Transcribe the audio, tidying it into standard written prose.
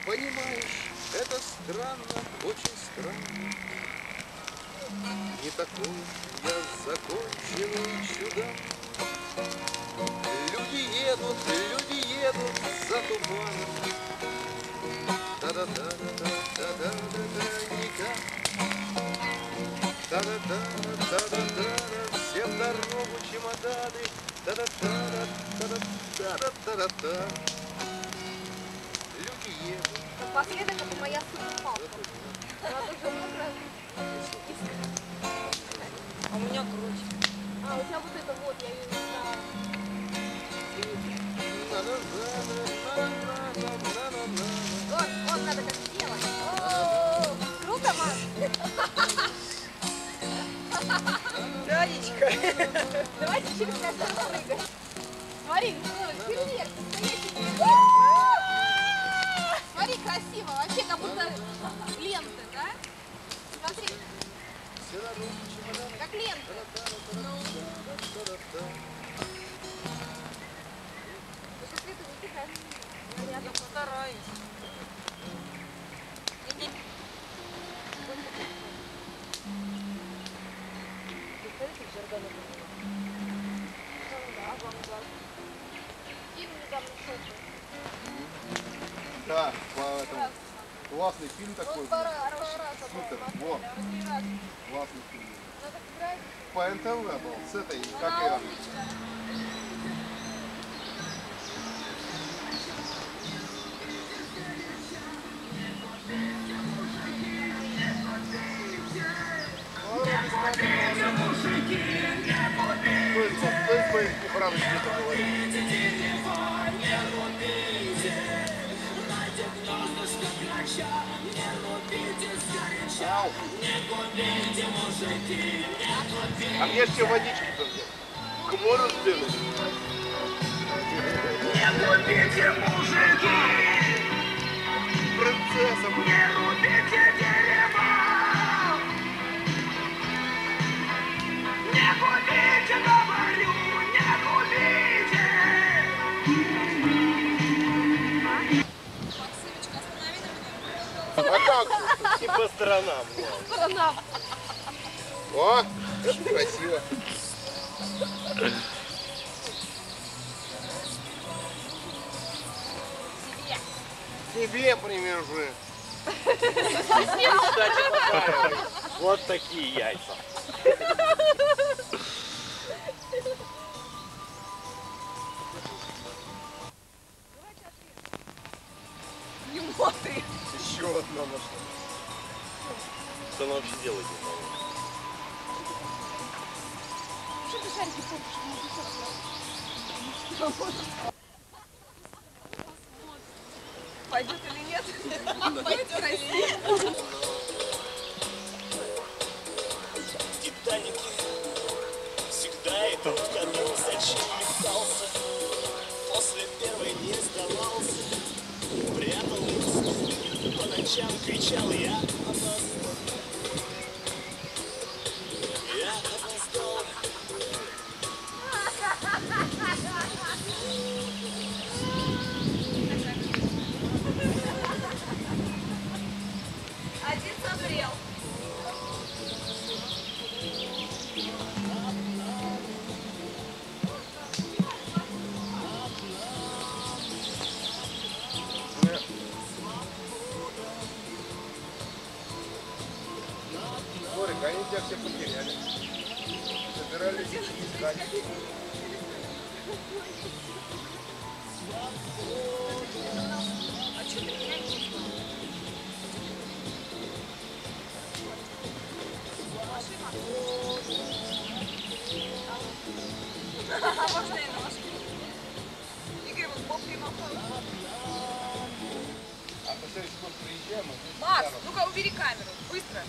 Понимаешь, это странно, очень странно. Не такой я законченный чудак. Люди едут за туманом. Та-да-да-да-да-да-да-да, никак. Та-да-да-да-да-да, всем дорогу чемоданы. Та-да-да-да-да-да-да-да-да. Люди едут. Напоследок это моя суперпалка. Она тоже мокрая. А у меня круть. А, у тебя вот это вот, я ее не знаю. Вот надо так сделать. О-о-о! Круто, Маш? Танечка. Давайте через 5 минут прыгать. Смотри, фейерверк, настоящий фейерверк. Смотри, красиво, вообще как будто ленты, да? Смотри. Как ленты. Я так постараюсь. Да, по этому. Классный фильм такой. Супер. Вот. Классный фильм. По НТВ был. С этой, как ее. Кто из моих неправых где-то говорит? Ау. А мне все водички-то взять. К морю сбегать. Не губите, мужики! Принцесса. Не рубите дерева! Не губите, говорю, не губите! А как? И по сторонам. Сторонам. О, очень красиво. Себе примержи. Вот такие яйца. Не смотри. Еще одна нашла. Что она вообще делает? Не знаю. Что ты шарики попишь? Пойдет или нет? Пойдет красиво. Титанике всегда идут ко дну, зачем метался, после первой не сдавался, прятал лицо, по ночам кричал я опоздал, я опоздал. Один созрел. Борик, они тебя все потеряли. Собирались искать. А что ты меня не видишь? Машина. Можно я на машине? Игорь, вот Боб примахал. А посмотри, сколько приезжаем. Макс, ну-ка убери камеру, быстро.